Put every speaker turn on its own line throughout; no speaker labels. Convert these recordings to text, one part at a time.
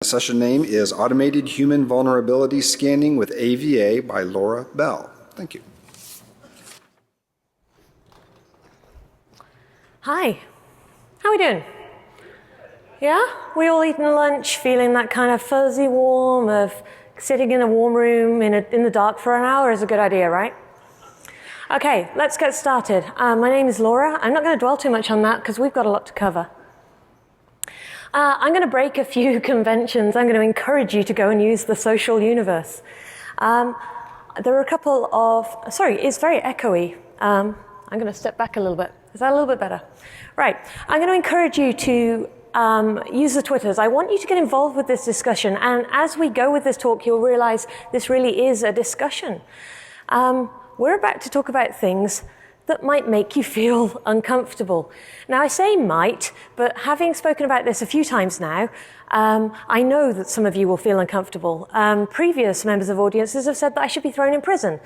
session name is Automated Human Vulnerability Scanning with AVA by Laura Bell. Thank you.
Hi, how are we doing? Yeah? We all eating lunch, feeling that kind of fuzzy warm of sitting in a warm room in the dark for an hour is a good idea, right? Okay, let's get started. My name is Laura. I'm not going to dwell too much on that because we've got a lot to cover. I'm going to break a few conventions. I'm going to encourage you to go and use the social universe. There are a couple of, sorry, it's very echoey. I'm going to step back a little bit. Is that a little bit better? Right, I'm going to encourage you to use the Twitters. I want you to get involved with this discussion. And as we go with this talk, you'll realize this really is a discussion. We're about to talk about things that might make you feel uncomfortable. Now, I say might, but having spoken about this a few times now, I know that some of you will feel uncomfortable. Previous members of audiences have said that I should be thrown in prison.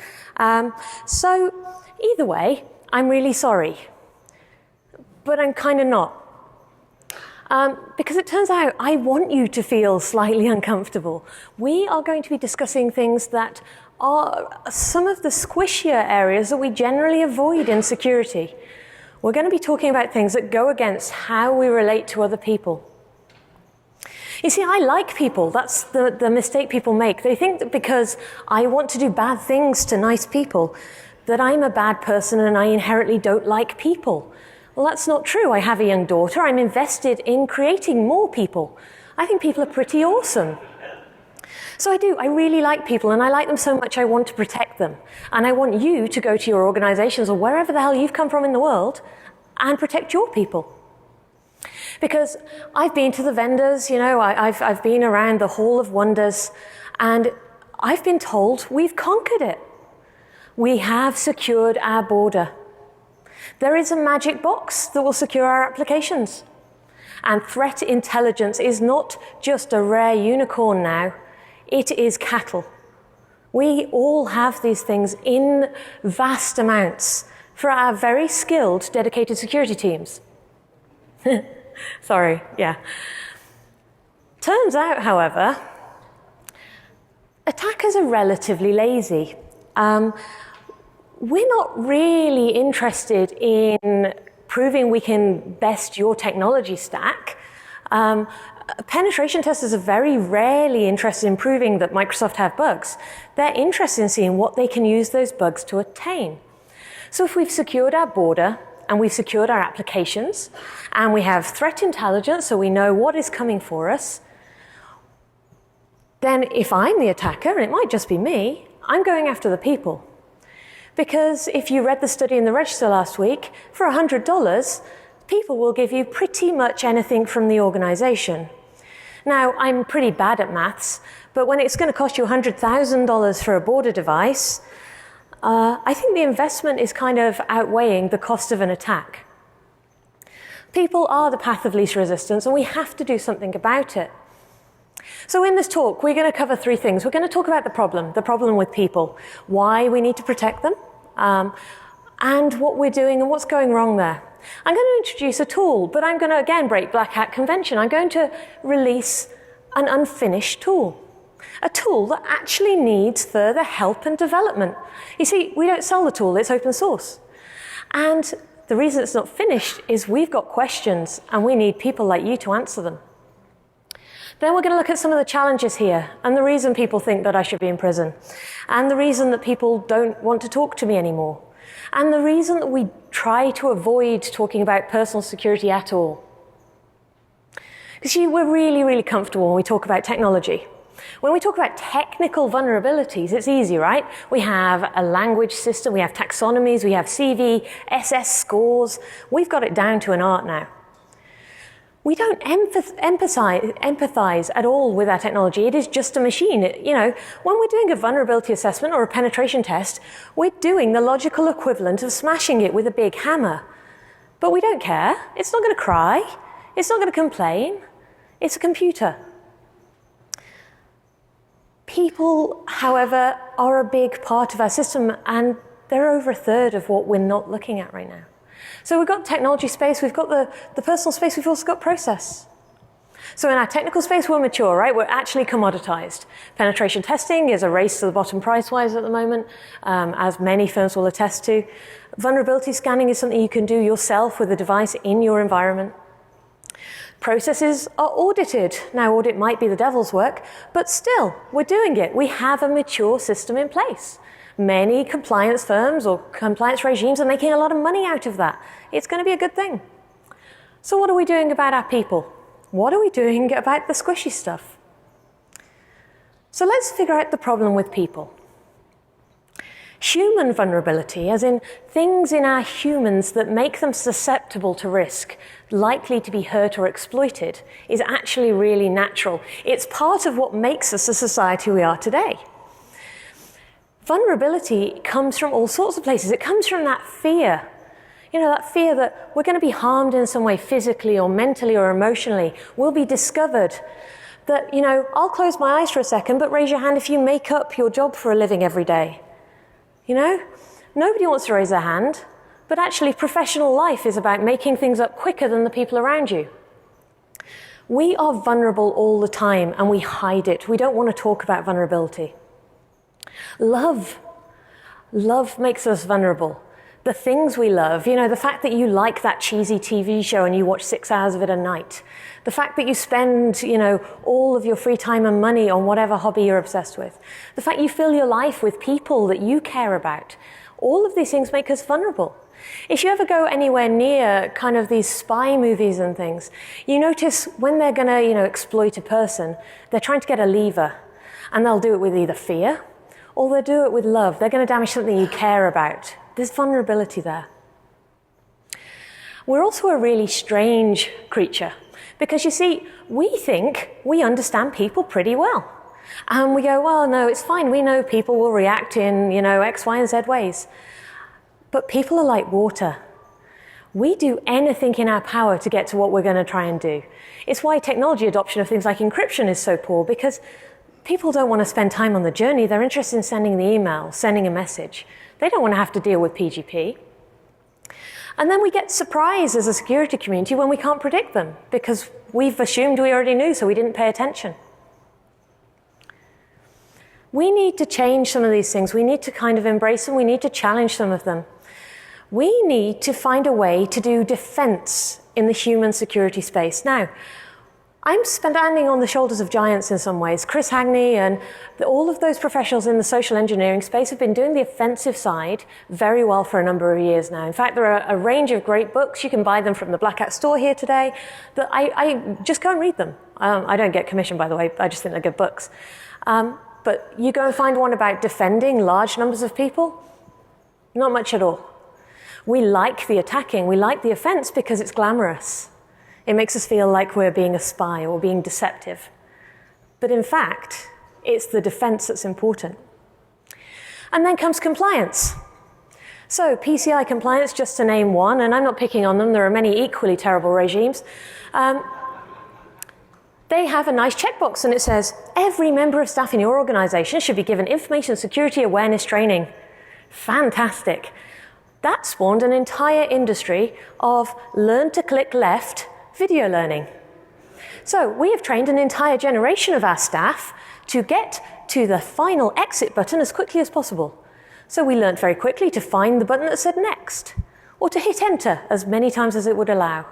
So either way, I'm really sorry. But I'm kind of not. Because it turns out I want you to feel slightly uncomfortable. We are going to be discussing things that are some of the squishier areas that we generally avoid in security. We're going to be talking about things that go against how we relate to other people. You see, I like people. That's the mistake people make. They think that because I want to do bad things to nice people, that I'm a bad person and I inherently don't like people. Well, that's not true. I have a young daughter. I'm invested in creating more people. I think people are pretty awesome. So I do. I really like people, and I like them so much I want to protect them. And I want you to go to your organizations or wherever the hell you've come from in the world and protect your people. Because I've been to the vendors, you know, I've been around the Hall of Wonders, and I've been told we've conquered it. We have secured our border. There is a magic box that will secure our applications. And threat intelligence is not just a rare unicorn now. It is cattle. We all have these things in vast amounts for our very skilled, dedicated security teams. Sorry, yeah. Turns out, however, attackers are relatively lazy. We're not really interested in proving we can best your technology stack. Penetration testers are very rarely interested in proving that Microsoft have bugs. They're interested in seeing what they can use those bugs to attain. So if we've secured our border, and we've secured our applications, and we have threat intelligence, so we know what is coming for us, then if I'm the attacker, and it might just be me, I'm going after the people. Because if you read the study in the register last week, for $100, people will give you pretty much anything from the organization. Now, I'm pretty bad at maths, but when it's going to cost you $100,000 for a border device, I think the investment is kind of outweighing the cost of an attack. People are the path of least resistance, and we have to do something about it. So in this talk, we're going to cover three things. We're going to talk about the problem with people, why we need to protect them, and what we're doing and what's going wrong there. I'm going to introduce a tool, but I'm going to again break Black Hat convention. I'm going to release an unfinished tool, a tool that actually needs further help and development. You see, we don't sell the tool, it's open source. And the reason it's not finished is we've got questions and we need people like you to answer them. Then we're going to look at some of the challenges here and the reason people think that I should be in prison and the reason that people don't want to talk to me anymore and the reason that we try to avoid talking about personal security at all. Because we're really, really comfortable when we talk about technology. When we talk about technical vulnerabilities, it's easy, right? We have a language system, we have taxonomies, we have CV, SS scores. We've got it down to an art now. We don't empathize at all with our technology. It is just a machine. When we're doing a vulnerability assessment or a penetration test, we're doing the logical equivalent of smashing it with a big hammer. But we don't care. It's not going to cry. It's not going to complain. It's a computer. People, however, are a big part of our system, and they're over a third of what we're not looking at right now. So we've got technology space, we've got the personal space, we've also got process. So in our technical space, we're mature, right? We're actually commoditized. Penetration testing is a race to the bottom price-wise at the moment, as many firms will attest to. Vulnerability scanning is something you can do yourself with a device in your environment. Processes are audited. Now, audit might be the devil's work, but still, we're doing it. We have a mature system in place. Many compliance firms or compliance regimes are making a lot of money out of that. It's going to be a good thing. So what are we doing about our people? What are we doing about the squishy stuff? So let's figure out the problem with people. Human vulnerability, as in things in our humans that make them susceptible to risk, likely to be hurt or exploited, is actually really natural. It's part of what makes us the society we are today. Vulnerability comes from all sorts of places. It comes from that fear. You know, that fear that we're going to be harmed in some way physically or mentally or emotionally. We'll be discovered. That, you know, I'll close my eyes for a second, but raise your hand if you make up your job for a living every day. You know, nobody wants to raise their hand, but actually professional life is about making things up quicker than the people around you. We are vulnerable all the time and we hide it. We don't want to talk about vulnerability. Love makes us vulnerable. The things we love, you know, the fact that you like that cheesy TV show and you watch 6 hours of it a night. The fact that you spend, you know, all of your free time and money on whatever hobby you're obsessed with. The fact you fill your life with people that you care about. All of these things make us vulnerable. If you ever go anywhere near kind of these spy movies and things, you notice when they're going to, you know, exploit a person, they're trying to get a lever. And they'll do it with either fear or they'll do it with love. They're going to damage something you care about. There's vulnerability there. We're also a really strange creature because, you see, we think we understand people pretty well. And we go, well, no, it's fine. We know people will react in, you know, X, Y, and Z ways. But people are like water. We do anything in our power to get to what we're going to try and do. It's why technology adoption of things like encryption is so poor, because people don't want to spend time on the journey. They're interested in sending the email, sending a message. They don't want to have to deal with PGP. And then we get surprised as a security community when we can't predict them because we've assumed we already knew, so we didn't pay attention. We need to change some of these things. We need to kind of embrace them. We need to challenge some of them. We need to find a way to do defense in the human security space. Now, I'm standing on the shoulders of giants in some ways. Chris Hagney and all of those professionals in the social engineering space have been doing the offensive side very well for a number of years now. In fact, there are a range of great books. You can buy them from the BLACKHAT store here today. That I just go and read them. I don't get commission, by the way. I just think they're good books. But you go and find one about defending large numbers of people, not much at all. We like the attacking. We like the offense because it's glamorous. It makes us feel like we're being a spy or being deceptive. But in fact, it's the defense that's important. And then comes compliance. So PCI compliance, just to name one, and I'm not picking on them, there are many equally terrible regimes. They have a nice checkbox and it says, every member of staff in your organization should be given information security awareness training. Fantastic. That spawned an entire industry of learn to click left video learning. So we have trained an entire generation of our staff to get to the final exit button as quickly as possible. So we learned very quickly to find the button that said next, or to hit enter as many times as it would allow.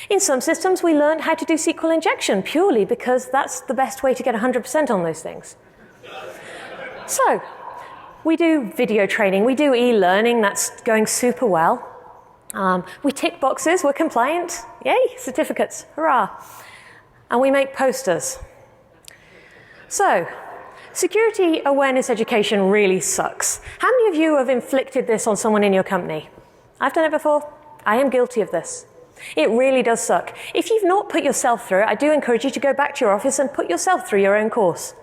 In some systems, we learned how to do SQL injection purely because that's the best way to get 100% on those things. So we do video training, we do e-learning, that's going super well. We tick boxes, we're compliant, yay, certificates, hurrah. And we make posters. So, security awareness education really sucks. How many of you have inflicted this on someone in your company? I've done it before. I am guilty of this. It really does suck. If you've not put yourself through it, I do encourage you to go back to your office and put yourself through your own course.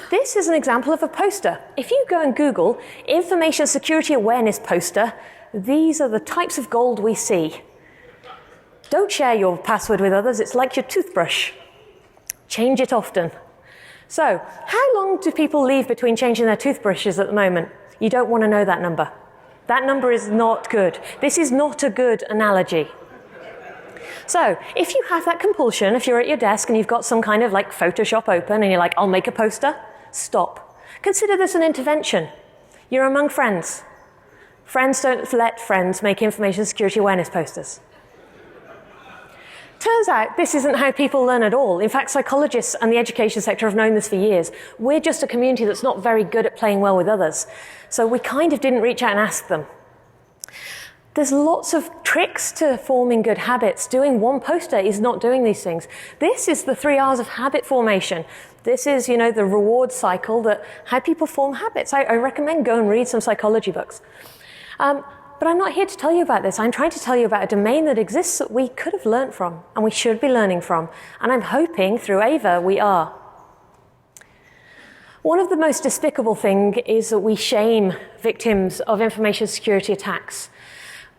This is an example of a poster. If you go and Google information security awareness poster, these are the types of gold we see. Don't share your password with others. It's like your toothbrush. Change it often. So, how long do people leave between changing their toothbrushes at the moment? You don't want to know that number. That number is not good. This is not a good analogy. So if you have that compulsion, if you're at your desk and you've got some kind of like Photoshop open and you're like, I'll make a poster, stop. Consider this an intervention. You're among friends. Friends don't let friends make information security awareness posters. Turns out this isn't how people learn at all. In fact, psychologists and the education sector have known this for years. We're just a community that's not very good at playing well with others. So we kind of didn't reach out and ask them. There's lots of tricks to forming good habits. Doing one poster is not doing these things. This is the 3 R's of habit formation. This is, the reward cycle that how people form habits. I recommend go and read some psychology books. But I'm not here to tell you about this. I'm trying to tell you about a domain that exists that we could have learned from and we should be learning from. And I'm hoping through AVA we are. One of the most despicable things is that we shame victims of information security attacks.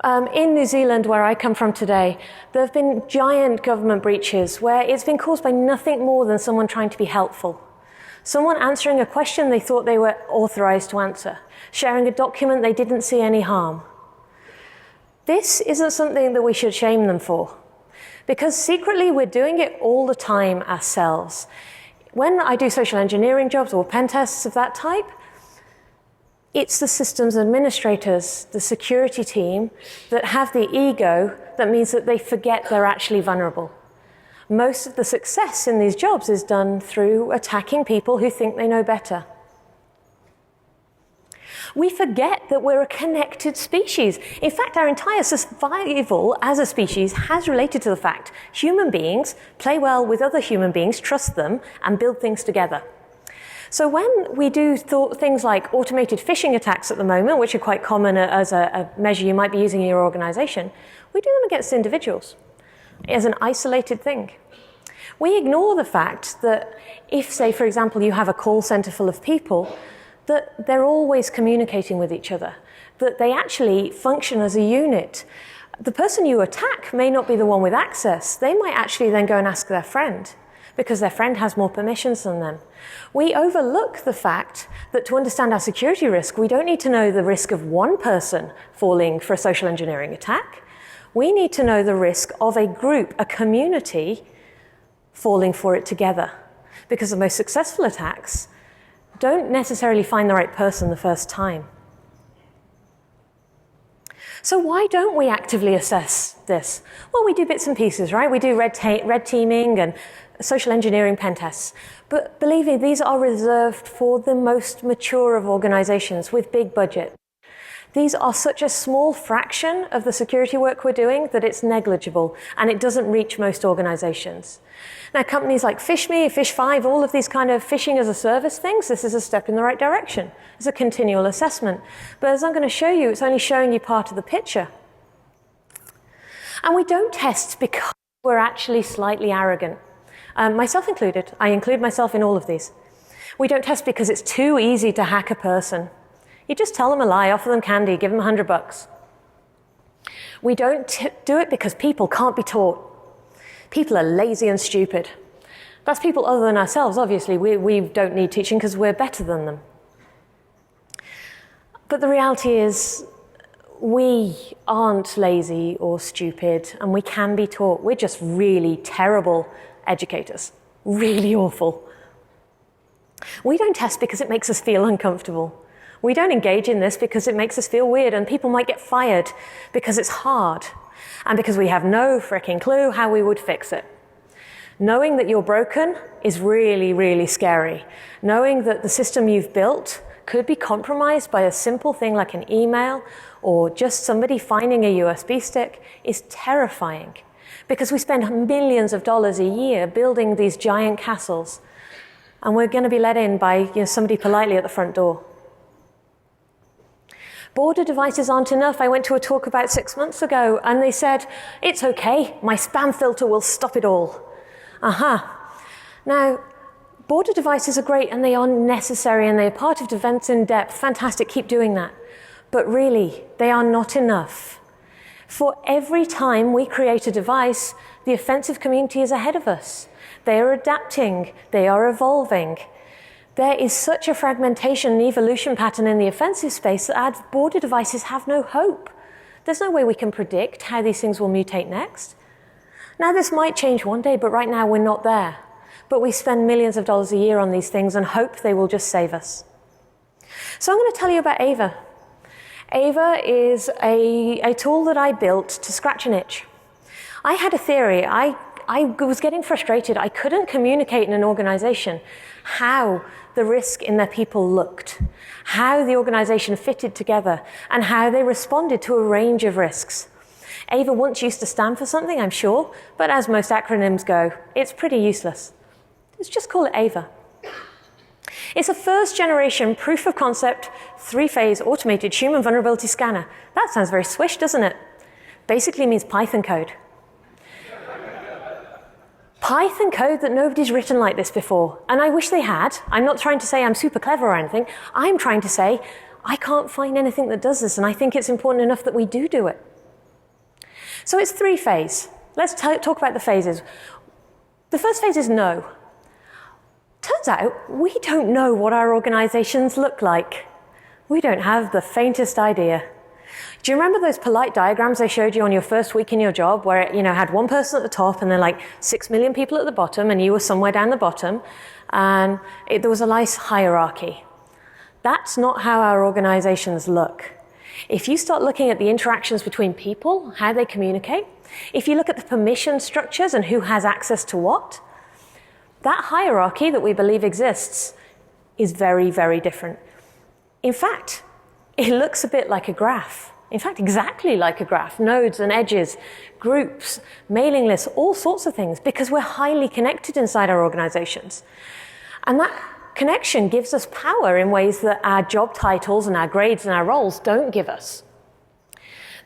In New Zealand, where I come from today, there have been giant government breaches where it's been caused by nothing more than someone trying to be helpful. Someone answering a question they thought they were authorized to answer, sharing a document they didn't see any harm. This isn't something that we should shame them for, because secretly we're doing it all the time ourselves. When I do social engineering jobs or pen tests of that type, it's the systems administrators, the security team, that have the ego that means that they forget they're actually vulnerable. Most of the success in these jobs is done through attacking people who think they know better. We forget that we're a connected species. In fact, our entire survival as a species has related to the fact human beings play well with other human beings, trust them, and build things together. So when we do things like automated phishing attacks at the moment, which are quite common as a measure you might be using in your organization, we do them against individuals as an isolated thing. We ignore the fact that if, say, for example, you have a call center full of people, that they're always communicating with each other, that they actually function as a unit. The person you attack may not be the one with access. They might actually then go and ask their friend, because their friend has more permissions than them. We overlook the fact that to understand our security risk, we don't need to know the risk of one person falling for a social engineering attack. We need to know the risk of a group, a community, falling for it together. Because the most successful attacks don't necessarily find the right person the first time. So why don't we actively assess this? Well, we do bits and pieces, right? We do red teaming and social engineering pen tests. But believe me, these are reserved for the most mature of organizations with big budget. These are such a small fraction of the security work we're doing that it's negligible and it doesn't reach most organizations. Now, companies like FishMe, Fish5, all of these kind of phishing as a service things, this is a step in the right direction. It's a continual assessment. But as I'm going to show you, it's only showing you part of the picture. And we don't test because we're actually slightly arrogant. Myself included. I include myself in all of these. We don't test because it's too easy to hack a person. You just tell them a lie, offer them candy, give them $100. We don't do it because people can't be taught. People are lazy and stupid. That's people other than ourselves, obviously. We don't need teaching because we're better than them. But the reality is, we aren't lazy or stupid, and we can be taught. We're just really terrible educators. Really awful. We don't test because it makes us feel uncomfortable. We don't engage in this because it makes us feel weird, and people might get fired because it's hard and because we have no fricking clue how we would fix it. Knowing that you're broken is really, really scary. Knowing that the system you've built could be compromised by a simple thing like an email or just somebody finding a USB stick is terrifying, because we spend millions of dollars a year building these giant castles, and we're going to be let in by somebody politely at the front door. Border devices aren't enough. I went to a talk about 6 months ago and they said, it's okay, my spam filter will stop it all. Now, border devices are great and they are necessary and they are part of defense in depth. Fantastic, keep doing that. But really, they are not enough. For every time we create a device, the offensive community is ahead of us. They are adapting, they are evolving. There is such a fragmentation and evolution pattern in the offensive space that border devices have no hope. There's no way we can predict how these things will mutate next. Now, this might change one day, but right now we're not there. But we spend millions of dollars a year on these things and hope they will just save us. So I'm going to tell you about AVA. AVA is a tool that I built to scratch an itch. I had a theory. I was getting frustrated. I couldn't communicate in an organization how the risk in their people looked, how the organization fitted together, and how they responded to a range of risks. AVA once used to stand for something, I'm sure, but as most acronyms go, it's pretty useless. Let's just call it AVA. It's a first-generation proof of concept, 3-phase automated human vulnerability scanner. That sounds very swish, doesn't it? Basically means Python code. Python code that nobody's written like this before. And I wish they had. I'm not trying to say I'm super clever or anything. I'm trying to say I can't find anything that does this, and I think it's important enough that we do it. So it's 3-phase. Let's talk about the phases. The first phase is no. Turns out we don't know what our organizations look like. We don't have the faintest idea. Do you remember those polite diagrams I showed you on your first week in your job where it, had one person at the top and then like 6 million people at the bottom and you were somewhere down the bottom and there was a nice hierarchy? That's not how our organizations look. If you start looking at the interactions between people, how they communicate, if you look at the permission structures and who has access to what, that hierarchy that we believe exists is very, very different. In fact, it looks a bit like a graph. In fact, exactly like a graph. Nodes and edges, groups, mailing lists, all sorts of things, because we're highly connected inside our organizations. And that connection gives us power in ways that our job titles and our grades and our roles don't give us.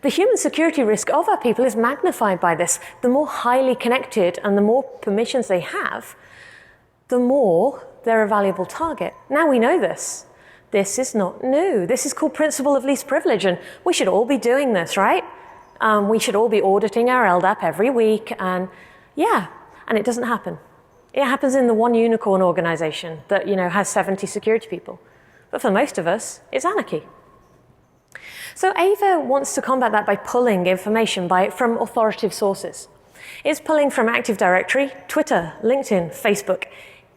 The human security risk of our people is magnified by this. The more highly connected and the more permissions they have, the more they're a valuable target. Now we know this. This is not new. This is called principle of least privilege, and we should all be doing this, right? We should all be auditing our LDAP every week, and it doesn't happen. It happens in the one unicorn organization that, has 70 security people. But for most of us, it's anarchy. So AVA wants to combat that by pulling information from authoritative sources. It's pulling from Active Directory, Twitter, LinkedIn, Facebook,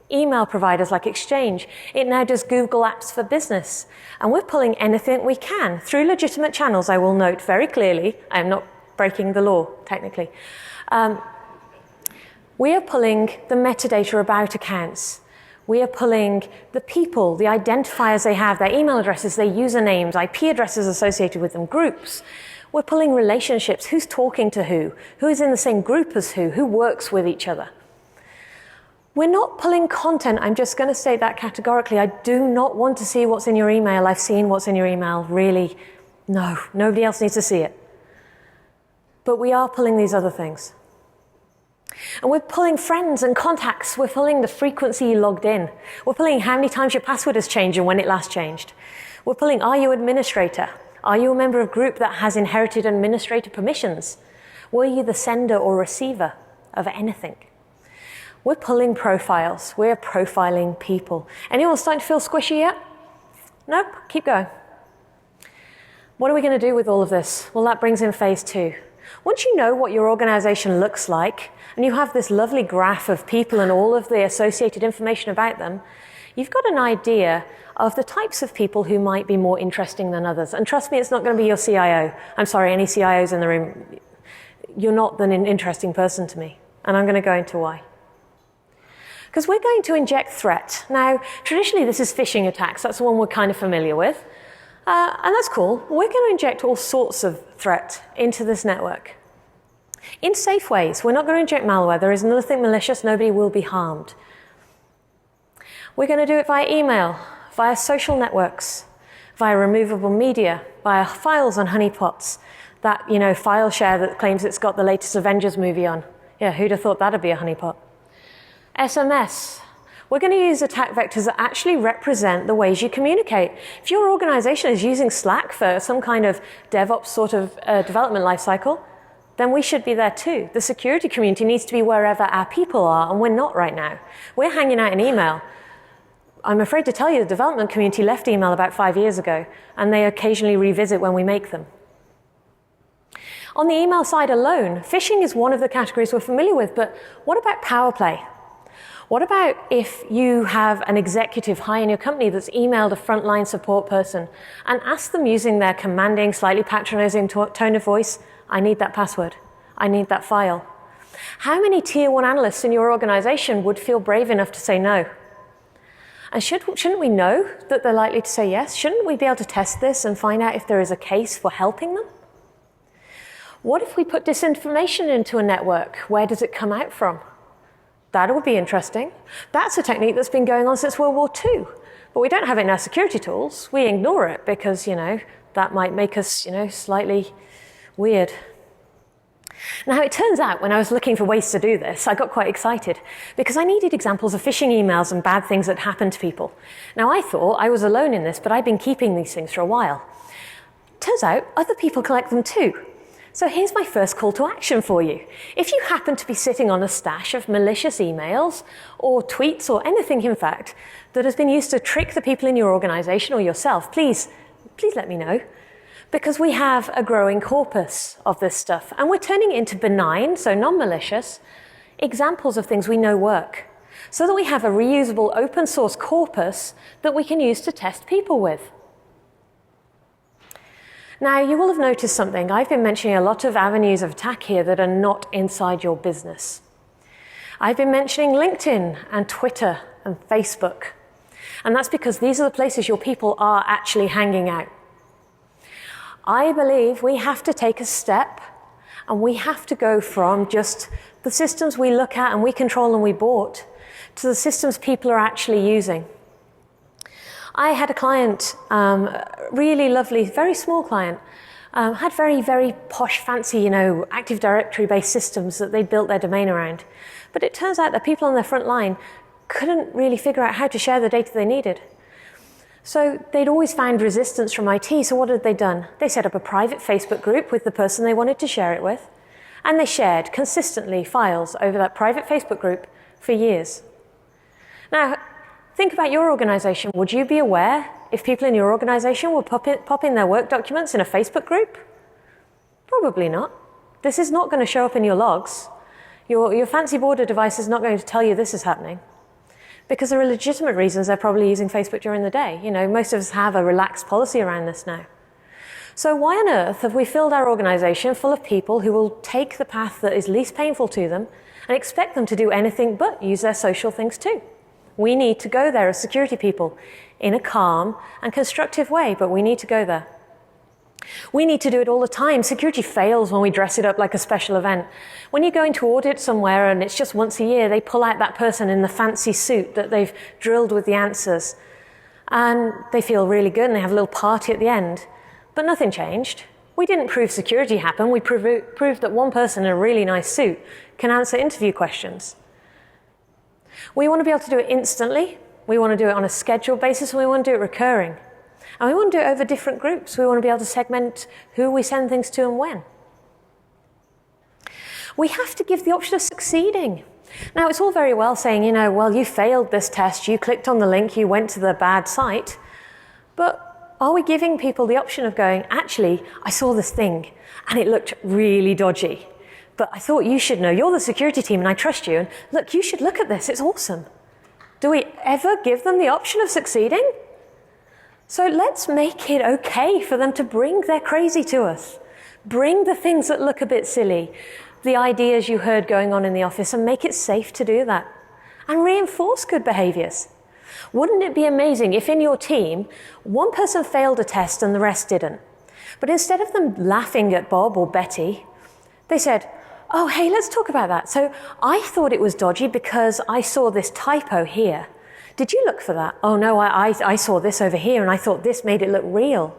email providers like Exchange. It now does Google Apps for Business. And we're pulling anything we can through legitimate channels, I will note very clearly. I am not breaking the law, technically. We are pulling the metadata about accounts. We are pulling the people, the identifiers they have, their email addresses, their usernames, IP addresses associated with them, groups. We're pulling relationships, who's talking to who is in the same group as who works with each other. We're not pulling content. I'm just going to state that categorically. I do not want to see what's in your email. I've seen what's in your email. Really, no, nobody else needs to see it. But we are pulling these other things. And we're pulling friends and contacts. We're pulling the frequency you logged in. We're pulling how many times your password has changed and when it last changed. We're pulling, are you administrator? Are you a member of group that has inherited administrator permissions? Were you the sender or receiver of anything? We're pulling profiles. We're profiling people. Anyone starting to feel squishy yet? Nope, keep going. What are we going to do with all of this? Well, that brings in phase 2. Once you know what your organization looks like, and you have this lovely graph of people and all of the associated information about them, you've got an idea of the types of people who might be more interesting than others. And trust me, it's not going to be your CIO. I'm sorry, any CIOs in the room, you're not an interesting person to me. And I'm going to go into why. Because we're going to inject threat. Now, traditionally, this is phishing attacks. That's the one we're kind of familiar with. And that's cool. We're going to inject all sorts of threat into this network. In safe ways. We're not going to inject malware. There is nothing malicious. Nobody will be harmed. We're going to do it via email, via social networks, via removable media, via files on honeypots. That, file share that claims it's got the latest Avengers movie on. Yeah, who'd have thought that'd be a honeypot? SMS. We're going to use attack vectors that actually represent the ways you communicate. If your organization is using Slack for some kind of DevOps sort of development lifecycle, then we should be there too. The security community needs to be wherever our people are, and we're not right now. We're hanging out in email. I'm afraid to tell you, the development community left email about 5 years ago, and they occasionally revisit when we make them. On the email side alone, phishing is one of the categories we're familiar with, but what about power play? What about if you have an executive high in your company that's emailed a frontline support person and asked them using their commanding, slightly patronizing tone of voice, I need that password, I need that file. How many tier 1 analysts in your organization would feel brave enough to say no? And shouldn't we know that they're likely to say yes? Shouldn't we be able to test this and find out if there is a case for helping them? What if we put disinformation into a network? Where does it come out from? That would be interesting. That's a technique that's been going on since World War II. But we don't have it in our security tools. We ignore it because, that might make us, slightly weird. Now, it turns out when I was looking for ways to do this, I got quite excited because I needed examples of phishing emails and bad things that happened to people. Now, I thought I was alone in this, but I've been keeping these things for a while. Turns out other people collect them too. So here's my first call to action for you. If you happen to be sitting on a stash of malicious emails or tweets or anything, in fact, that has been used to trick the people in your organization or yourself, please let me know. Because we have a growing corpus of this stuff, and we're turning it into benign, so non-malicious, examples of things we know work, so that we have a reusable open source corpus that we can use to test people with. Now, you will have noticed something. I've been mentioning a lot of avenues of attack here that are not inside your business. I've been mentioning LinkedIn and Twitter and Facebook, and that's because these are the places your people are actually hanging out. I believe we have to take a step and we have to go from just the systems we look at and we control and we bought to the systems people are actually using. I had a client, really lovely, very small client, had very, very posh, fancy, Active Directory-based systems that they'd built their domain around. But it turns out that people on their front line couldn't really figure out how to share the data they needed. So they'd always found resistance from IT, so what had they done? They set up a private Facebook group with the person they wanted to share it with, and they shared consistently files over that private Facebook group for years. Now, think about your organization. Would you be aware if people in your organization were popping their work documents in a Facebook group? Probably not. This is not going to show up in your logs. Your fancy border device is not going to tell you this is happening. Because there are legitimate reasons they're probably using Facebook during the day. Most of us have a relaxed policy around this now. So why on earth have we filled our organization full of people who will take the path that is least painful to them and expect them to do anything but use their social things too? We need to go there as security people in a calm and constructive way, but we need to go there. We need to do it all the time. Security fails when we dress it up like a special event. When you go into audit somewhere and it's just once a year, they pull out that person in the fancy suit that they've drilled with the answers. And they feel really good and they have a little party at the end. But nothing changed. We didn't prove security happened. We proved that one person in a really nice suit can answer interview questions. We want to be able to do it instantly. We want to do it on a scheduled basis, and we want to do it recurring. And we want to do it over different groups. We want to be able to segment who we send things to and when. We have to give the option of succeeding. Now, it's all very well saying, well, you failed this test, you clicked on the link, you went to the bad site. But are we giving people the option of going, actually, I saw this thing and it looked really dodgy. But I thought you should know, you're the security team and I trust you. And look, you should look at this, it's awesome. Do we ever give them the option of succeeding? So let's make it okay for them to bring their crazy to us. Bring the things that look a bit silly, the ideas you heard going on in the office, and make it safe to do that. And reinforce good behaviors. Wouldn't it be amazing if in your team, one person failed a test and the rest didn't? But instead of them laughing at Bob or Betty, they said, oh, hey, let's talk about that. So I thought it was dodgy because I saw this typo here. Did you look for that? Oh no, I saw this over here and I thought this made it look real.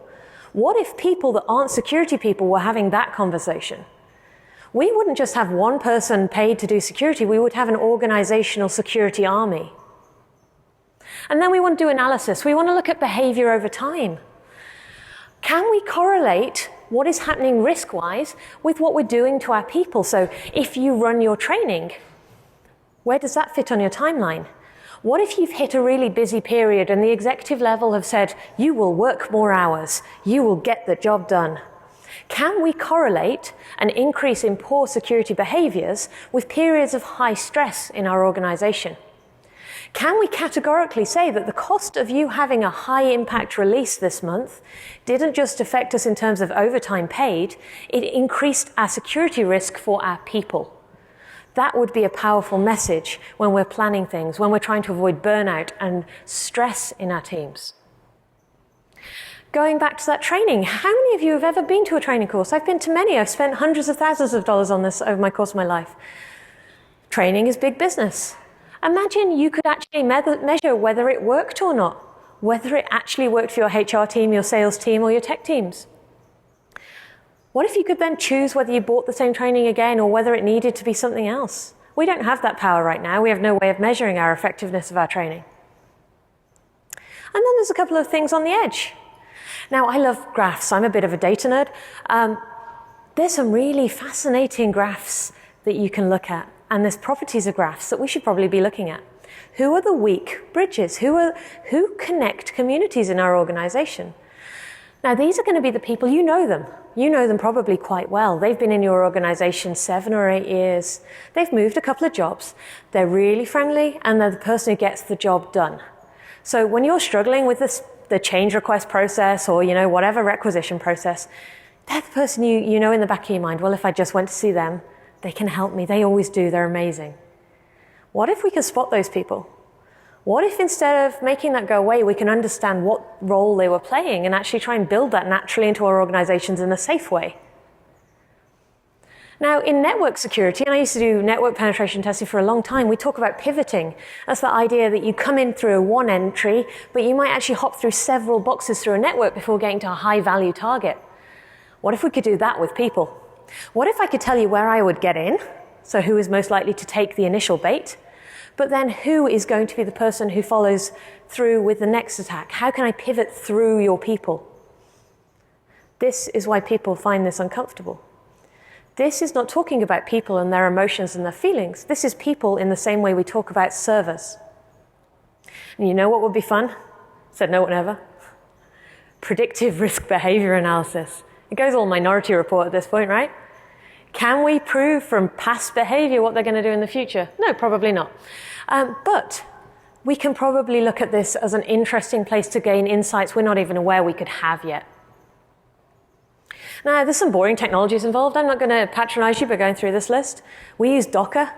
What if people that aren't security people were having that conversation? We wouldn't just have one person paid to do security, we would have an organizational security army. And then we want to do analysis. We want to look at behavior over time. Can we correlate what is happening risk-wise with what we're doing to our people? So if you run your training, where does that fit on your timeline? What if you've hit a really busy period and the executive level have said, you will work more hours, you will get the job done? Can we correlate an increase in poor security behaviors with periods of high stress in our organization? Can we categorically say that the cost of you having a high impact release this month didn't just affect us in terms of overtime paid, it increased our security risk for our people? That would be a powerful message when we're planning things, when we're trying to avoid burnout and stress in our teams. Going back to that training, how many of you have ever been to a training course? I've been to many. I've spent hundreds of thousands of dollars on this over my course of my life. Training is big business. Imagine you could actually measure whether it worked or not, whether it actually worked for your HR team, your sales team, or your tech teams. What if you could then choose whether you bought the same training again or whether it needed to be something else? We don't have that power right now. We have no way of measuring our effectiveness of our training. And then there's a couple of things on the edge. Now, I love graphs. I'm a bit of a data nerd. There's some really fascinating graphs that you can look at, and there's properties of graphs that we should probably be looking at. Who are the weak bridges? Who connect communities in our organization? Now, these are going to be the people, you know them. You know them probably quite well. They've been in your organization 7 or 8 years. They've moved a couple of jobs. They're really friendly, and they're the person who gets the job done. So when you're struggling with the change request process or, whatever requisition process, they're the person you know in the back of your mind, well, if I just went to see them, they can help me. They always do. They're amazing. What if we can spot those people? What if instead of making that go away, we can understand what role they were playing and actually try and build that naturally into our organizations in a safe way? Now, in network security, and I used to do network penetration testing for a long time, we talk about pivoting. That's the idea that you come in through one entry, but you might actually hop through several boxes through a network before getting to a high-value target. What if we could do that with people? What if I could tell you where I would get in, so who is most likely to take the initial bait, but then who is going to be the person who follows through with the next attack? How can I pivot through your people? This is why people find this uncomfortable. This is not talking about people and their emotions and their feelings. This is people in the same way we talk about servers. And you know what would be fun? Said no one ever. Predictive risk behavior analysis. It goes all Minority Report at this point, right? Can we prove from past behavior what they're going to do in the future? No, probably not. But we can probably look at this as an interesting place to gain insights we're not even aware we could have yet. Now, there's some boring technologies involved. I'm not going to patronize you by going through this list. We use Docker.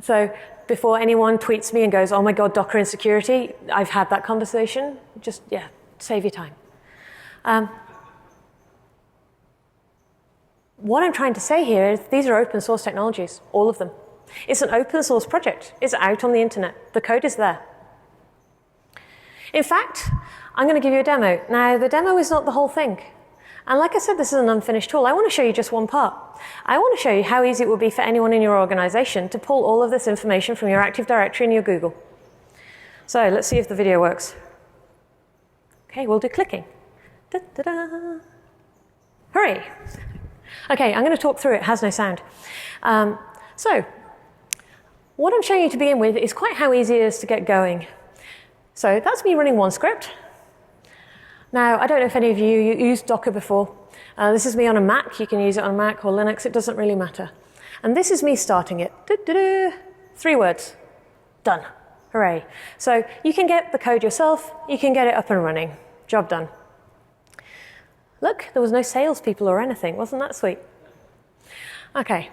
So before anyone tweets me and goes, oh my God, Docker insecurity, I've had that conversation. Just, save your time. What I'm trying to say here is these are open source technologies, all of them. It's an open source project. It's out on the internet. The code is there. In fact, I'm going to give you a demo. Now, the demo is not the whole thing. And like I said, this is an unfinished tool. I want to show you just one part. I want to show you how easy it would be for anyone in your organization to pull all of this information from your Active Directory and your Google. So let's see if the video works. Okay, we'll do clicking. Da-da-da. Hooray. Okay, I'm going to talk through it. It has no sound. So what I'm showing you to begin with is quite how easy it is to get going. So that's me running one script. Now, I don't know if any of you used Docker before. This is me on a Mac. You can use it on a Mac or Linux. It doesn't really matter. And this is me starting it. 3 words. Done. Hooray. So you can get the code yourself. You can get it up and running. Job done. Look, there was no salespeople or anything. Wasn't that sweet? Okay.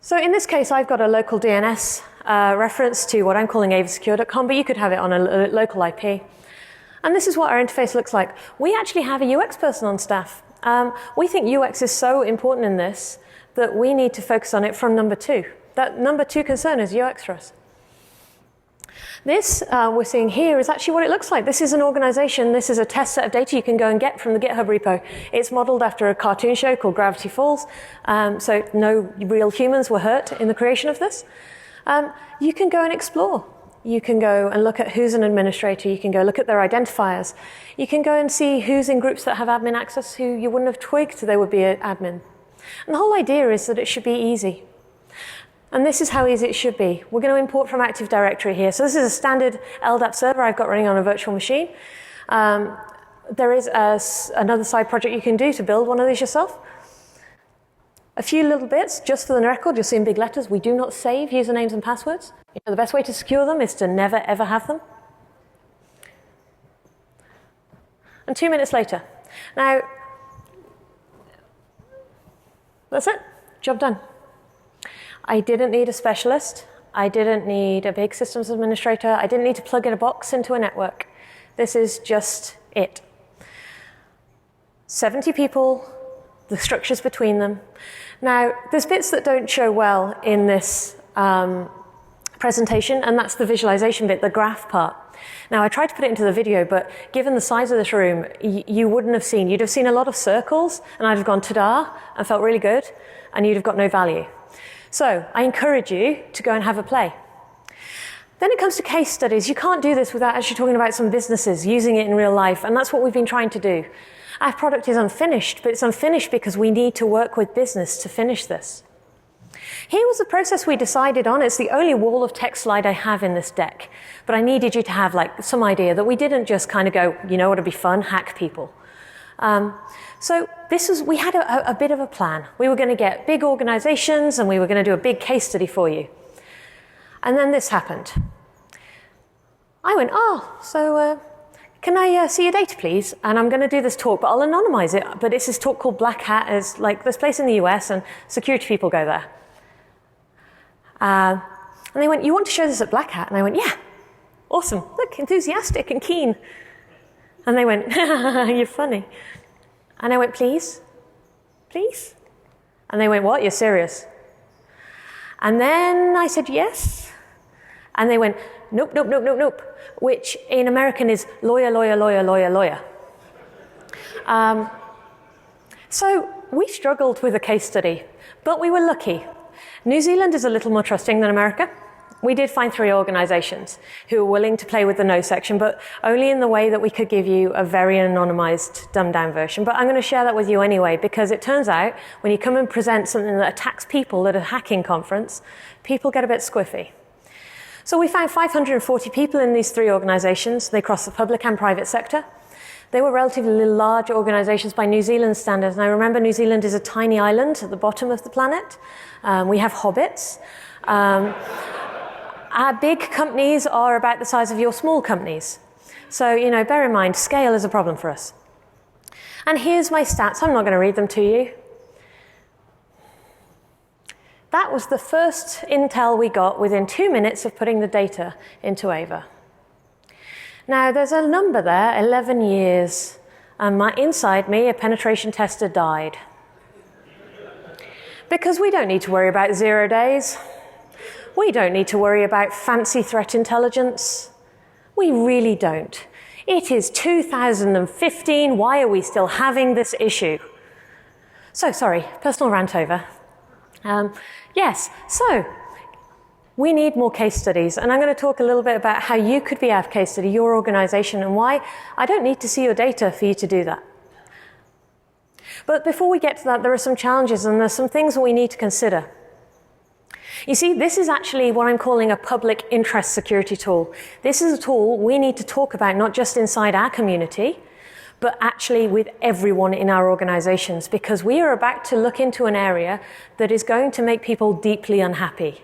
So in this case, I've got a local DNS reference to what I'm calling avasecure.com, but you could have it on a local IP. And this is what our interface looks like. We actually have a UX person on staff. We think UX is so important in this that we need to focus on it from number 2. That number 2 concern is UX for us. This we're seeing here is actually what it looks like. This is an organization. This is a test set of data you can go and get from the GitHub repo. It's modeled after a cartoon show called Gravity Falls. So no real humans were hurt in the creation of this. You can go and explore. You can go and look at who's an administrator. You can go look at their identifiers. You can go and see who's in groups that have admin access who you wouldn't have twigged they would be an admin. And the whole idea is that it should be easy. And this is how easy it should be. We're going to import from Active Directory here. So this is a standard LDAP server I've got running on a virtual machine. There is another side project you can do to build one of these yourself. A few little bits, just for the record, you'll see in big letters, we do not save usernames and passwords. You know, the best way to secure them is to never, ever have them. And 2 minutes later. Now, that's it. Job done. I didn't need a specialist. I didn't need a big systems administrator. I didn't need to plug in a box into a network. This is just it. 70 people, the structures between them. Now, there's bits that don't show well in this presentation, and that's the visualization bit, the graph part. Now, I tried to put it into the video, but given the size of this room, you wouldn't have seen. You'd have seen a lot of circles, and I'd have gone, ta-da, and felt really good, and you'd have got no value. So I encourage you to go and have a play. Then it comes to case studies. You can't do this without actually talking about some businesses using it in real life, and that's what we've been trying to do. Our product is unfinished, but it's unfinished because we need to work with business to finish this. Here was the process we decided on. It's the only wall of text slide I have in this deck, but I needed you to have like some idea that we didn't just kind of go, you know what would be fun, hack people. So we had a bit of a plan. We were going to get big organizations and we were going to do a big case study for you. And then this happened. I went, can I see your data, please? And I'm going to do this talk, but I'll anonymize it. But it's this talk called BLACKHAT. It's like this place in the US, and security people go there. And they went, you want to show this at BLACKHAT? And I went, yeah, awesome. Look, enthusiastic and keen. And they went, you're funny. And I went, please? Please? And they went, what? You're serious? And then I said, yes. And they went, nope, nope, nope, nope, nope, which in American is lawyer, lawyer, lawyer, lawyer, lawyer. So we struggled with a case study, but we were lucky. New Zealand is a little more trusting than America. We did find 3 organizations who were willing to play with the no section, but only in the way that we could give you a very anonymized, dumbed-down version. But I'm going to share that with you anyway, because it turns out when you come and present something that attacks people at a hacking conference, people get a bit squiffy. So we found 540 people in these 3 organizations. They cross the public and private sector. They were relatively large organizations by New Zealand standards. Now remember, New Zealand is a tiny island at the bottom of the planet. We have hobbits. Our big companies are about the size of your small companies. So, bear in mind, scale is a problem for us. And here's my stats. I'm not going to read them to you. That was the first intel we got within 2 minutes of putting the data into AVA. Now, there's a number there, 11 years, and inside me, a penetration tester died. Because we don't need to worry about 0 days. We don't need to worry about fancy threat intelligence. We really don't. It is 2015. Why are we still having this issue? So, sorry, personal rant over. Yes, so we need more case studies, and I'm going to talk a little bit about how you could be our case study, your organization, and why I don't need to see your data for you to do that. But before we get to that, there are some challenges, and there's some things that we need to consider. You see, this is actually what I'm calling a public interest security tool. This is a tool we need to talk about not just inside our community, but actually with everyone in our organizations, because we are about to look into an area that is going to make people deeply unhappy.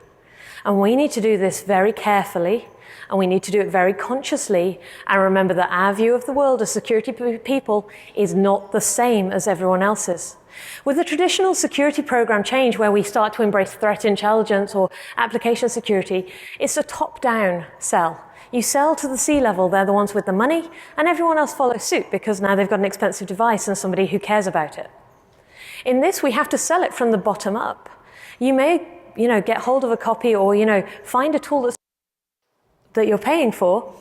And we need to do this very carefully, and we need to do it very consciously, and remember that our view of the world as security people is not the same as everyone else's. With the traditional security program change, where we start to embrace threat intelligence or application security, it's a top-down sell. You sell to the C-level, they're the ones with the money, and everyone else follows suit because now they've got an expensive device and somebody who cares about it. In this, we have to sell it from the bottom up. You may, get hold of a copy or, find a tool that you're paying for.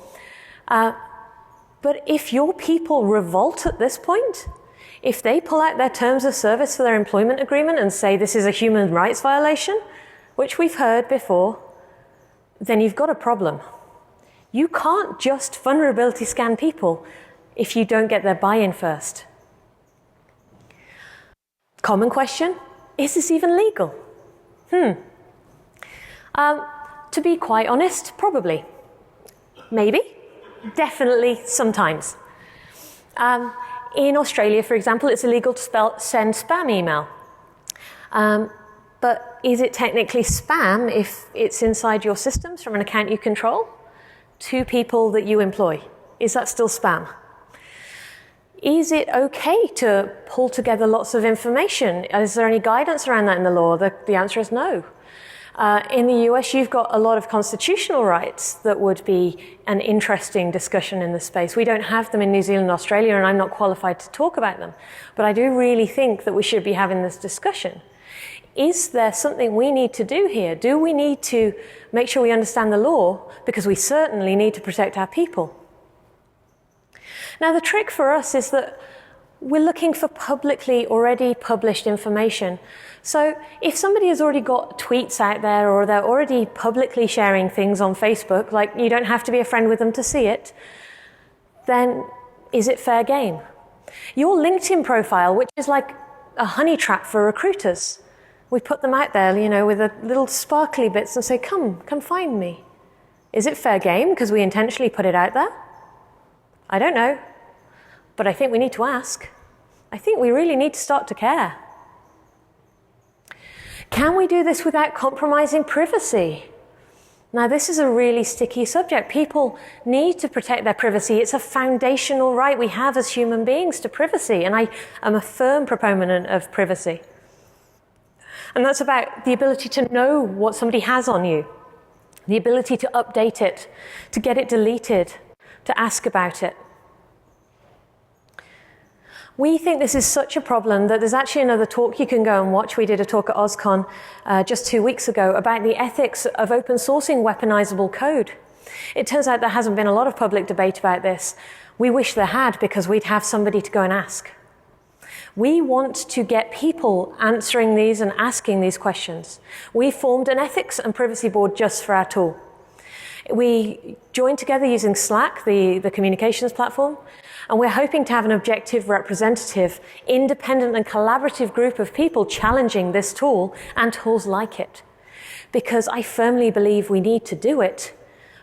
But if your people revolt at this point, if they pull out their terms of service for their employment agreement and say this is a human rights violation, which we've heard before, then you've got a problem. You can't just vulnerability scan people if you don't get their buy-in first. Common question, is this even legal? To be quite honest, probably. Maybe. Definitely sometimes. In Australia, for example, it's illegal to send spam email. But is it technically spam if it's inside your systems from an account you control to people that you employ? Is that still spam? Is it okay to pull together lots of information? Is there any guidance around that in the law? The answer is no. In the US, you've got a lot of constitutional rights that would be an interesting discussion in this space. We don't have them in New Zealand and Australia, and I'm not qualified to talk about them. But I do really think that we should be having this discussion. Is there something we need to do here? Do we need to make sure we understand the law? Because we certainly need to protect our people. Now, the trick for us is that we're looking for publicly already published information. So if somebody has already got tweets out there, or they're already publicly sharing things on Facebook, like you don't have to be a friend with them to see it, then is it fair game? Your LinkedIn profile, which is like a honey trap for recruiters, we put them out there, with the little sparkly bits and say, come find me. Is it fair game because we intentionally put it out there? I don't know, but I think we need to ask. I think we really need to start to care. Can we do this without compromising privacy? Now, this is a really sticky subject. People need to protect their privacy. It's a foundational right we have as human beings to privacy, and I am a firm proponent of privacy. And that's about the ability to know what somebody has on you, the ability to update it, to get it deleted, to ask about it. We think this is such a problem that there's actually another talk you can go and watch. We did a talk at OSCON just 2 weeks ago about the ethics of open sourcing weaponizable code. It turns out there hasn't been a lot of public debate about this. We wish there had, because we'd have somebody to go and ask. We want to get people answering these and asking these questions. We formed an ethics and privacy board just for our tool. We joined together using Slack, the communications platform, and we're hoping to have an objective, representative, independent and collaborative group of people challenging this tool and tools like it. Because I firmly believe we need to do it,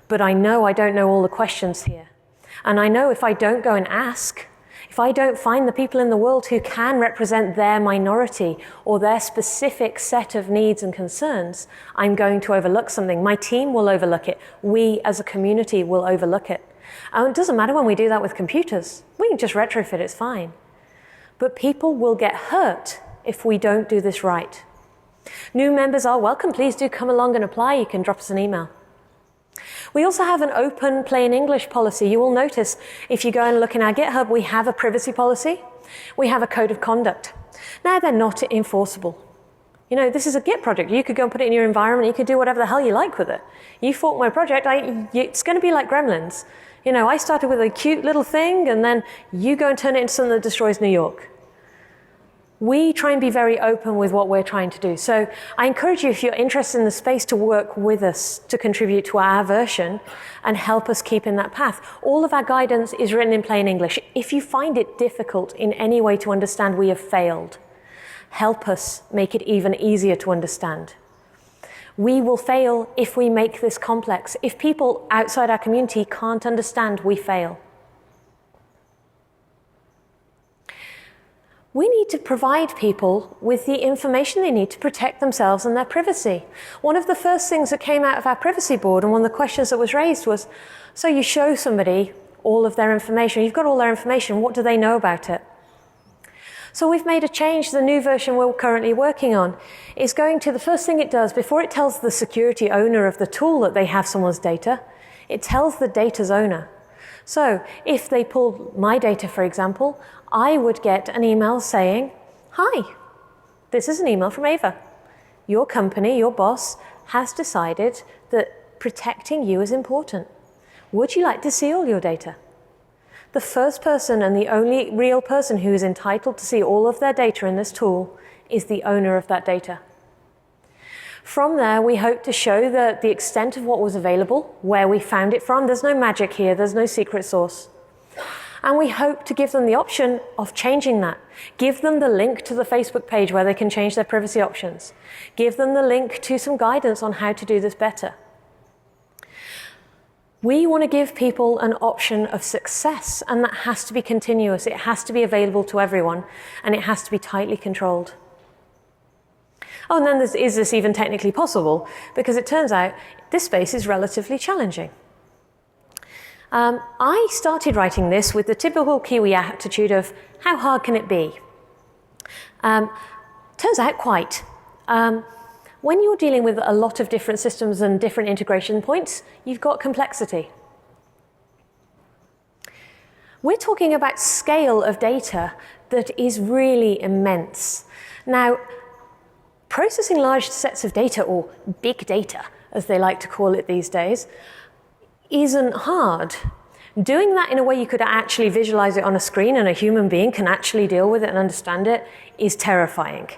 but I know I don't know all the questions here. And I know if I don't go and ask, if I don't find the people in the world who can represent their minority or their specific set of needs and concerns, I'm going to overlook something. My team will overlook it. We as a community will overlook it. And it doesn't matter when we do that with computers. We can just retrofit, it's fine. But people will get hurt if we don't do this right. New members are welcome. Please do come along and apply. You can drop us an email. We also have an open plain English policy. You will notice if you go and look in our GitHub, we have a privacy policy. We have a code of conduct. Now, they're not enforceable. This is a Git project. You could go and put it in your environment. You could do whatever the hell you like with it. You fork my project, it's going to be like Gremlins. I started with a cute little thing, and then you go and turn it into something that destroys New York. We try and be very open with what we're trying to do. So I encourage you, if you're interested in the space, to work with us to contribute to our version and help us keep in that path. All of our guidance is written in plain English. If you find it difficult in any way to understand, we have failed. Help us make it even easier to understand. We will fail if we make this complex. If people outside our community can't understand, we fail. We need to provide people with the information they need to protect themselves and their privacy. One of the first things that came out of our privacy board, and one of the questions that was raised was, so you show somebody all of their information, you've got all their information, what do they know about it? So we've made a change. The new version we're currently working on is going to, the first thing it does, before it tells the security owner of the tool that they have someone's data, it tells the data's owner. So if they pull my data, for example, I would get an email saying, hi, this is an email from AVA. Your company, your boss, has decided that protecting you is important. Would you like to see all your data? The first person and the only real person who is entitled to see all of their data in this tool is the owner of that data. From there, we hope to show the extent of what was available, where we found it from. There's no magic here. There's no secret source. And we hope to give them the option of changing that. Give them the link to the Facebook page where they can change their privacy options. Give them the link to some guidance on how to do this better. We want to give people an option of success, and that has to be continuous. It has to be available to everyone, and it has to be tightly controlled. Oh, and then is this even technically possible? Because it turns out this space is relatively challenging. I started writing this with the typical Kiwi attitude of, how hard can it be? Turns out quite. When you're dealing with a lot of different systems and different integration points, you've got complexity. We're talking about scale of data that is really immense. Now, processing large sets of data, or big data, as they like to call it these days, isn't hard. Doing that in a way you could actually visualize it on a screen and a human being can actually deal with it and understand it is terrifying.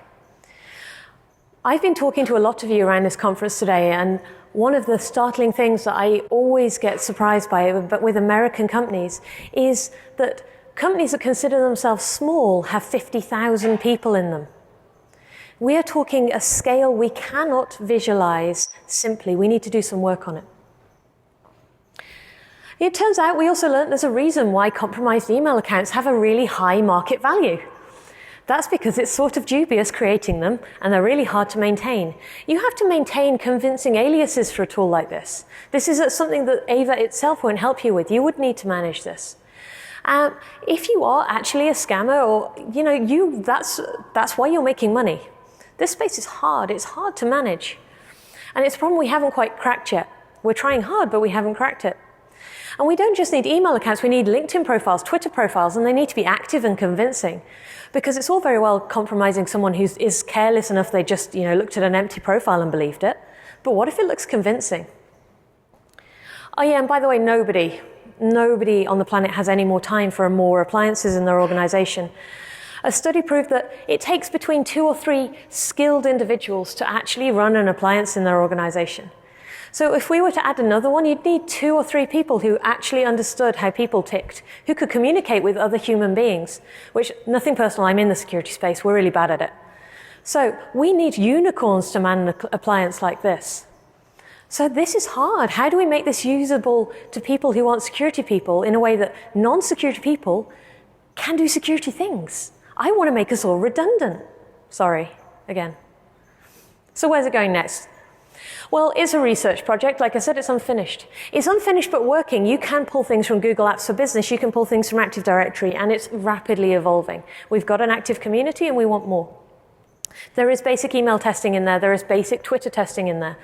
I've been talking to a lot of you around this conference today, and one of the startling things that I always get surprised by, but with American companies, is that companies that consider themselves small have 50,000 people in them. We are talking a scale we cannot visualize simply. We need to do some work on it. It turns out we also learned there's a reason why compromised email accounts have a really high market value. That's because it's sort of dubious creating them, and they're really hard to maintain. You have to maintain convincing aliases for a tool like this. This is something that AVA itself won't help you with. You would need to manage this. If you are actually a scammer, or that's why you're making money. This space is hard. It's hard to manage, and it's a problem we haven't quite cracked yet. We're trying hard, but we haven't cracked it. And we don't just need email accounts, we need LinkedIn profiles, Twitter profiles, and they need to be active and convincing. Because it's all very well compromising someone who is careless enough they just looked at an empty profile and believed it. But what if it looks convincing? Oh yeah, and by the way, nobody on the planet has any more time for more appliances in their organization. A study proved that it takes between 2 or 3 skilled individuals to actually run an appliance in their organization. So if we were to add another one, you'd need 2 or 3 people who actually understood how people ticked, who could communicate with other human beings, which, nothing personal, I'm in the security space, we're really bad at it. So we need unicorns to man an appliance like this. So this is hard. How do we make this usable to people who aren't security people in a way that non-security people can do security things? I want to make us all redundant. Sorry, again. So where's it going next? Well, it's a research project. Like I said, it's unfinished. It's unfinished but working. You can pull things from Google Apps for Business. You can pull things from Active Directory, and it's rapidly evolving. We've got an active community, and we want more. There is basic email testing in there. There is basic Twitter testing in there.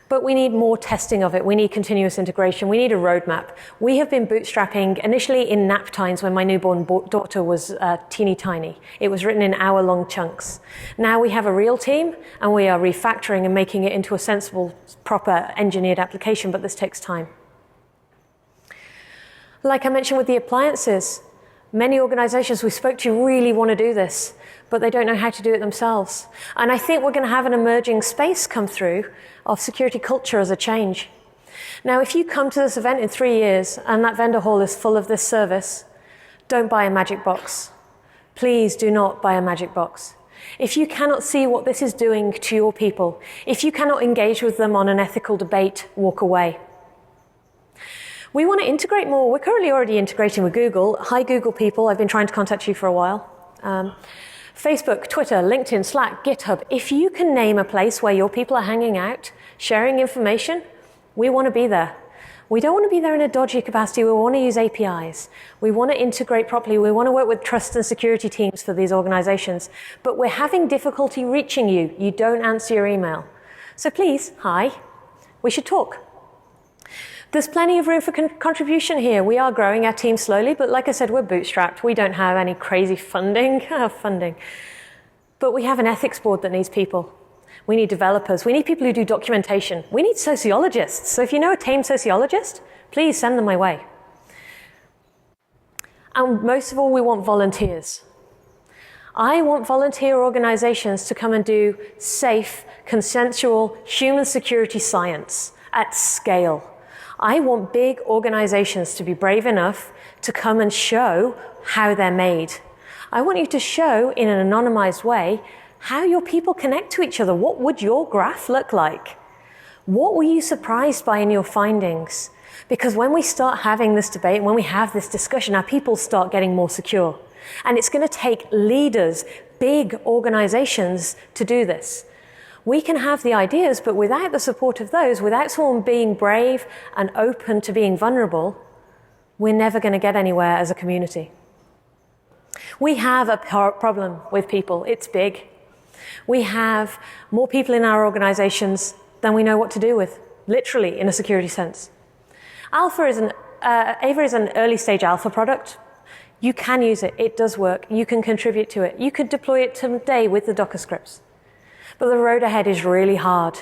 But we need more testing of it. We need continuous integration. We need a roadmap. We have been bootstrapping initially in nap times when my newborn daughter was teeny tiny. It was written in hour-long chunks. Now we have a real team, and we are refactoring and making it into a sensible, proper engineered application, but this takes time. Like I mentioned with the appliances, many organizations we spoke to really want to do this, but they don't know how to do it themselves. And I think we're going to have an emerging space come through of security culture as a change. Now, if you come to this event in 3 years and that vendor hall is full of this service, don't buy a magic box. Please do not buy a magic box. If you cannot see what this is doing to your people, if you cannot engage with them on an ethical debate, walk away. We want to integrate more. We're currently already integrating with Google. Hi, Google people. I've been trying to contact you for a while. Facebook, Twitter, LinkedIn, Slack, GitHub. If you can name a place where your people are hanging out, sharing information, we want to be there. We don't want to be there in a dodgy capacity. We want to use APIs. We want to integrate properly. We want to work with trust and security teams for these organizations. But we're having difficulty reaching you. You don't answer your email. So please, hi, we should talk. There's plenty of room for contribution here. We are growing our team slowly, but like I said, we're bootstrapped. We don't have any crazy funding. But we have an ethics board that needs people. We need developers. We need people who do documentation. We need sociologists. So if you know a tame sociologist, please send them my way. And most of all, we want volunteers. I want volunteer organizations to come and do safe, consensual human security science at scale. I want big organizations to be brave enough to come and show how they're made. I want you to show in an anonymized way how your people connect to each other. What would your graph look like? What were you surprised by in your findings? Because when we start having this debate, when we have this discussion, our people start getting more secure. And it's going to take leaders, big organizations, to do this. We can have the ideas, but without the support of those, without someone being brave and open to being vulnerable, we're never going to get anywhere as a community. We have a problem with people. It's big. We have more people in our organizations than we know what to do with, literally, in a security sense. AVA is an early stage alpha product. You can use it. It does work. You can contribute to it. You could deploy it today with the Docker scripts. But the road ahead is really hard.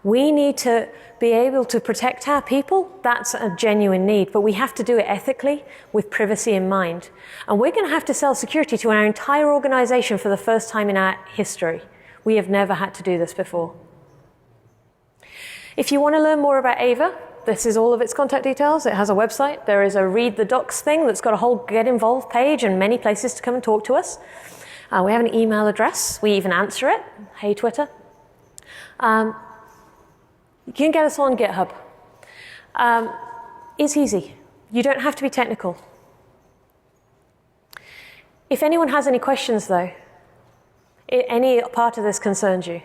We need to be able to protect our people. That's a genuine need, but we have to do it ethically with privacy in mind. And we're going to have to sell security to our entire organization for the first time in our history. We have never had to do this before. If you want to learn more about AVA, this is all of its contact details. It has a website. There is a read the docs thing that's got a whole get involved page and many places to come and talk to us. We have an email address. We even answer it. Hey, Twitter. You can get us on GitHub. It's easy. You don't have to be technical. If anyone has any questions, though, any part of this concerns you,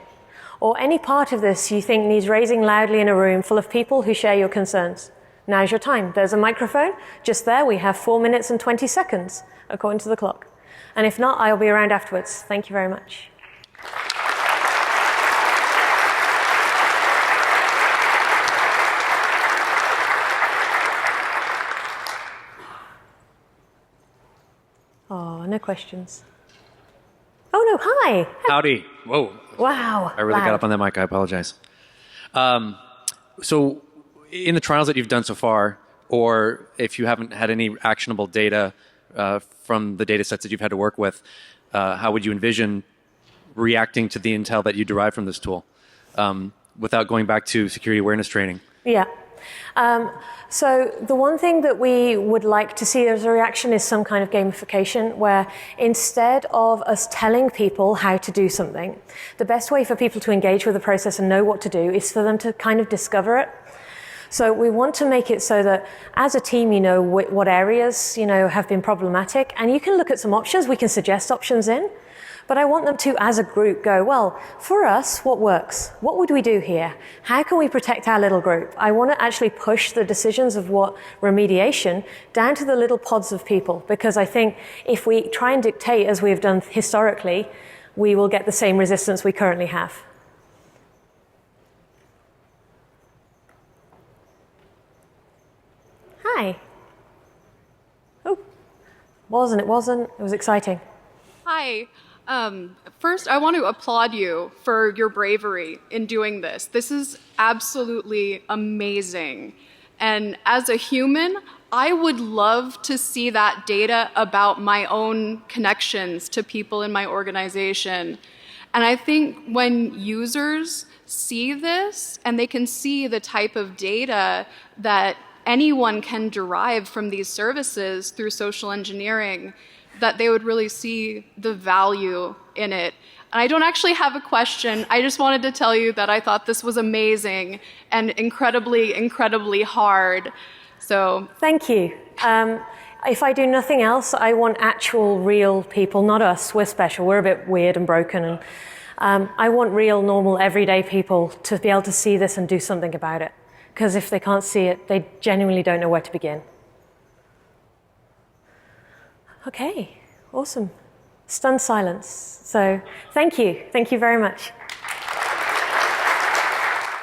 or any part of this you think needs raising loudly in a room full of people who share your concerns, now's your time. There's a microphone. Just there, we have 4 minutes and 20 seconds, according to the clock. And if not, I'll be around afterwards. Thank you very much. Oh, no questions. Oh, no, hi.
Howdy. Whoa.
Wow.
I really got up on that mic. I apologize. So in the trials that you've done so far, or if you haven't had any actionable data from the data sets that you've had to work with, how would you envision reacting to the intel that you derive from this tool without going back to security awareness training?
Yeah. So the one thing that we would like to see as a reaction is some kind of gamification where instead of us telling people how to do something, the best way for people to engage with the process and know what to do is for them to kind of discover it. So we want to make it so that as a team, you know what areas, have been problematic, and you can look at some options. We can suggest options in. But I want them to, as a group, go, well, for us, what works? What would we do here? How can we protect our little group? I want to actually push the decisions of what remediation down to the little pods of people, because I think if we try and dictate as we have done historically, we will get the same resistance we currently have. Hi. Oh, it wasn't. It was exciting.
Hi. First, I want to applaud you for your bravery in doing this. This is absolutely amazing. And as a human, I would love to see that data about my own connections to people in my organization. And I think when users see this and they can see the type of data that anyone can derive from these services through social engineering, that they would really see the value in it. And I don't actually have a question. I just wanted to tell you that I thought this was amazing and incredibly, incredibly hard. So
thank you. If I do nothing else, I want actual, real people, not us. We're special. We're a bit weird and broken. And I want real, normal, everyday people to be able to see this and do something about it. Because if they can't see it, they genuinely don't know where to begin. Okay, awesome. Stunned silence. So thank you. Thank you very much.